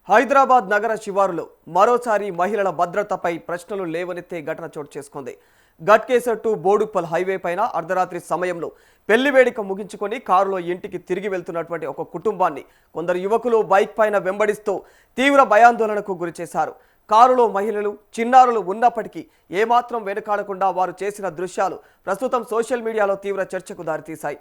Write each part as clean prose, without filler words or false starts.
హైదరాబాద్ నగర శివారులో మరోసారి మహిళల భద్రతపై ప్రశ్నలు లేవనెత్తే ఘటన చోటు చేసుకుంది. గట్కేసర్ టు బోడుప్పల్ హైవే పైన అర్ధరాత్రి సమయంలో పెళ్లి వేడుక ముగించుకొని కారులో ఇంటికి తిరిగి వెళ్తున్నటువంటి ఒక కుటుంబాన్ని కొందరు యువకులు బైక్ పైన వెంబడిస్తూ తీవ్ర భయాందోళనకు గురిచేశారు. కారులో మహిళలు, చిన్నారులు ఉన్నప్పటికీ ఏమాత్రం వెనుకాడకుండా వారు చేసిన దృశ్యాలు ప్రస్తుతం సోషల్ మీడియాలో తీవ్ర చర్చకు దారితీశాయి.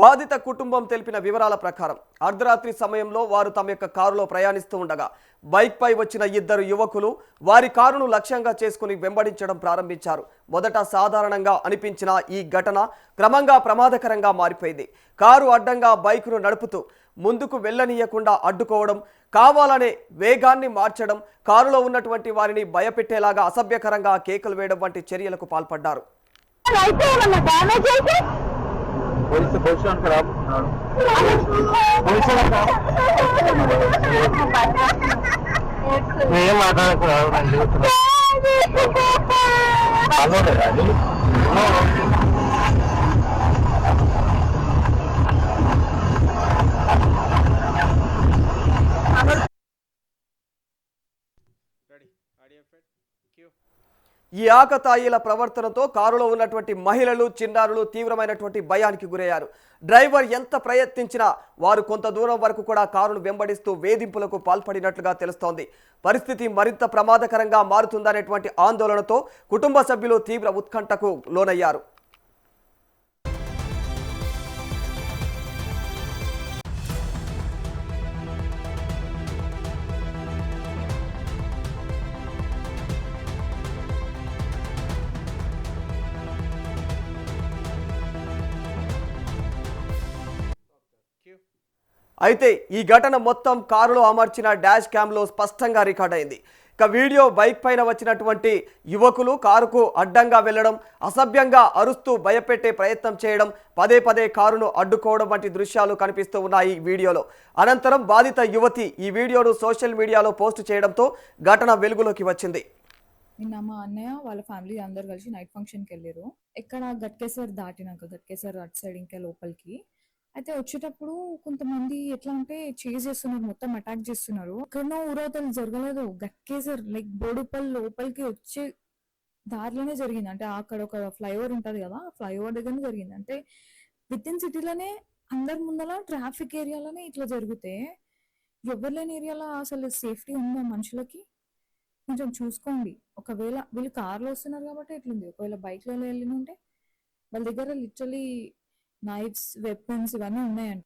బాధిత కుటుంబం తెలిపిన వివరాల ప్రకారం అర్ధరాత్రి సమయంలో వారు తమ యొక్క కారులో ప్రయాణిస్తూ ఉండగా బైక్ పై వచ్చిన ఇద్దరు యువకులు వారి కారును లక్ష్యంగా చేసుకుని వెంబడించడం ప్రారంభించారు. మొదట సాధారణంగా అనిపించిన ఈ ఘటన క్రమంగా ప్రమాదకరంగా మారిపోయింది. కారు అడ్డంగా బైకును నడుపుతూ ముందుకు వెళ్ళనీయకుండా అడ్డుకోవడం, కావాలనే వేగాన్ని మార్చడం, కారులో ఉన్నటువంటి వారిని భయపెట్టేలాగా అసభ్యకరంగా కేకలు వేయడం వంటి చర్యలకు పాల్పడ్డారు. పోలీసు పొజిషన్ ఖరాబ్ ఏం మాట్లాడకూడదు. ఈ ఆకతాయిల ప్రవర్తనతో కారులో ఉన్నటువంటి మహిళలు, చిన్నారులు తీవ్రమైనటువంటి భయానికి గురయ్యారు. డ్రైవర్ ఎంత ప్రయత్నించినా వారు కొంత దూరం వరకు కూడా కారును వెంబడిస్తూ వేధింపులకు పాల్పడినట్లుగా తెలుస్తోంది. పరిస్థితి మరింత ప్రమాదకరంగా మారుతుందనేటువంటి ఆందోళనతో కుటుంబ సభ్యులు తీవ్ర ఉత్కంఠకు లోనయ్యారు. అయితే ఈ ఘటన మొత్తం కారులో అమర్చిన డాష్ క్యామ్లో స్పష్టంగా రికార్డ్ అయింది. ఇక వీడియో బైక్ పైన వచ్చినటువంటి యువకులు కారుకు అడ్డంగా వెళ్లడం, అసభ్యంగా అరుస్తూ భయపెట్టే ప్రయత్నం చేయడం, పదే పదే కారును అడ్డుకోవడం వంటి దృశ్యాలు కనిపిస్తూ ఉన్నాయి ఈ వీడియోలో. అనంతరం బాధిత యువతి ఈ వీడియోను సోషల్ మీడియాలో పోస్ట్ చేయడంతో ఘటన వెలుగులోకి వచ్చింది. నిన్న మా అన్నయ్య వాళ్ళ ఫ్యామిలీ అందరు కలిసి నైట్ ఫంక్షన్కి వెళ్ళారు. ఎక్కడ గట్కేసర్ దాటినాక, గట్కేసర్ అటు సైడ్ ఇంకా లోపలికి అయితే వచ్చేటప్పుడు కొంతమంది ఎట్లా అంటే చేజ్ చేస్తున్నారు, మొత్తం అటాక్ చేస్తున్నారు. ఎక్కడనో ఊరవతలు జరగలేదు, గట్కేసర్ లైక్ బోడుపల్ లోపలికి వచ్చే దారిలోనే జరిగింది. అంటే అక్కడ ఒక ఫ్లైఓవర్ ఉంటుంది కదా, ఫ్లైఓవర్ దగ్గరనే జరిగింది. అంటే విత్ ఇన్ సిటీలోనే అందరి ముందర ట్రాఫిక్ ఏరియాలోనే ఇట్లా జరిగితే ఎవరు లేని ఏరియాలో అసలు సేఫ్టీ ఉందా మనుషులకి? కొంచెం చూసుకోండి. ఒకవేళ వీళ్ళు కార్లో వస్తున్నారు కాబట్టి ఎట్లుంది, ఒకవేళ బైక్లో వెళ్ళిన ఉంటే వాళ్ళ దగ్గర లిటరలీ నైఫ్స్, వెపన్స్ ఇవన్నీ ఉన్నాయంట.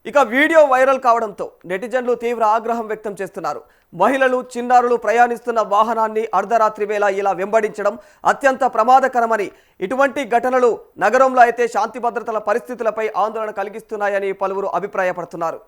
ఇక వీడియో వైరల్ కావడంతో నెటిజన్లు తీవ్ర ఆగ్రహం వ్యక్తం చేస్తున్నారు. మహిళలు, చిన్నారులు ప్రయాణిస్తున్న వాహనాన్ని అర్ధరాత్రి వేళ ఇలా వెంబడించడం అత్యంత ప్రమాదకరమని, ఇటువంటి ఘటనలు నగరంలో అయితే శాంతి భద్రతల పరిస్థితులపై ఆందోళన కలిగిస్తున్నాయని పలువురు అభిప్రాయపడుతున్నారు.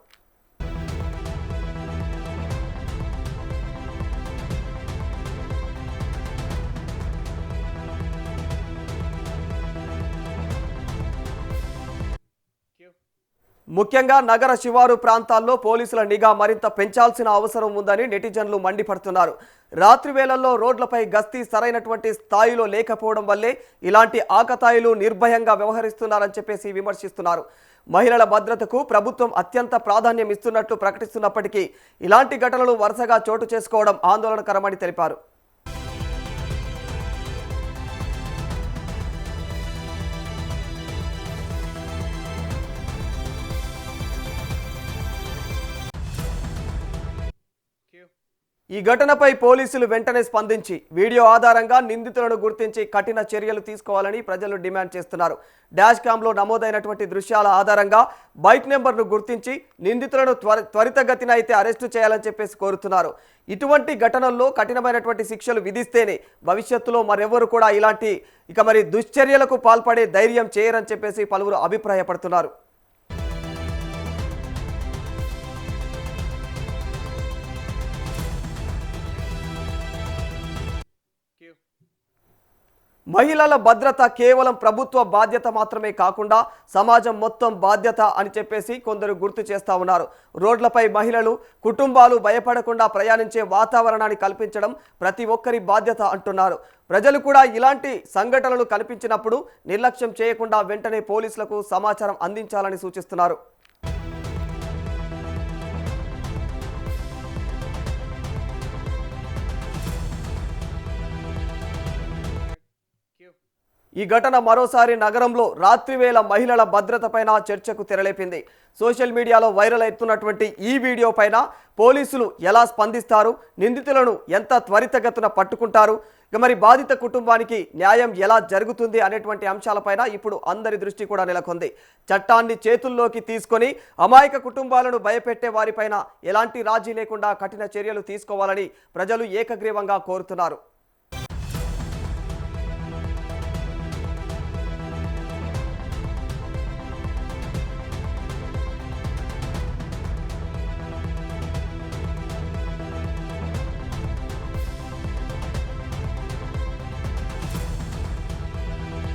ముఖ్యంగా నగర శివారు ప్రాంతాల్లో పోలీసుల నిఘా మరింత పెంచాల్సిన అవసరం ఉందని నెటిజన్లు మండిపడుతున్నారు. రాత్రి వేళల్లో రోడ్లపై గస్తీ సరైనటువంటి స్థాయిలో లేకపోవడం వల్లే ఇలాంటి ఆకతాయిలు నిర్భయంగా వ్యవహరిస్తున్నారని చెప్పేసి విమర్శిస్తున్నారు. మహిళల భద్రతకు ప్రభుత్వం అత్యంత ప్రాధాన్యం ఇస్తున్నట్లు ప్రకటిస్తున్నప్పటికీ ఇలాంటి ఘటనలు వరుసగా చోటు చేసుకోవడం ఆందోళనకరమని తెలిపారు. ఈ ఘటనపై పోలీసులు వెంటనే స్పందించి వీడియో ఆధారంగా నిందితులను గుర్తించి కఠిన చర్యలు తీసుకోవాలని ప్రజలు డిమాండ్ చేస్తున్నారు. డాష్ క్యామ్లో నమోదైనటువంటి దృశ్యాల ఆధారంగా బైక్ నెంబర్ను గుర్తించి నిందితులను త్వరితగతిన అయితే అరెస్టు చేయాలని చెప్పేసి కోరుతున్నారు. ఇటువంటి ఘటనల్లో కఠినమైనటువంటి శిక్షలు విధిస్తేనే భవిష్యత్తులో మరెవరు కూడా ఇలాంటి దుశ్చర్యలకు పాల్పడే ధైర్యం చేయరని చెప్పేసి పలువురు అభిప్రాయపడుతున్నారు. మహిళల భద్రత కేవలం ప్రభుత్వ బాధ్యత మాత్రమే కాకుండా సమాజం మొత్తం బాధ్యత అని చెప్పేసి కొందరు గుర్తు చేస్తా ఉన్నారు. రోడ్లపై మహిళలు, కుటుంబాలు భయపడకుండా ప్రయాణించే వాతావరణాన్ని కల్పించడం ప్రతి ఒక్కరి బాధ్యత అంటున్నారు. ప్రజలు కూడా ఇలాంటి సంఘటనలు కనిపించినప్పుడు నిర్లక్ష్యం చేయకుండా వెంటనే పోలీసులకు సమాచారం అందించాలని సూచిస్తున్నారు. ఈ ఘటన మరోసారి నగరంలో రాత్రివేళ మహిళల భద్రతపైన చర్చకు తెరలేపింది. సోషల్ మీడియాలో వైరల్ అవుతున్నటువంటి ఈ వీడియో పైన పోలీసులు ఎలా స్పందిస్తారు, నిందితులను ఎంత త్వరితగతిన పట్టుకుంటారు, మరి బాధిత కుటుంబానికి న్యాయం ఎలా జరుగుతుంది అనేటువంటి అంశాలపైన ఇప్పుడు అందరి దృష్టి కూడా నెలకొంది. చట్టాన్ని చేతుల్లోకి తీసుకొని అమాయక కుటుంబాలను భయపెట్టే వారిపైన ఎలాంటి రాజీ లేకుండా కఠిన చర్యలు తీసుకోవాలని ప్రజలు ఏకగ్రీవంగా కోరుతున్నారు.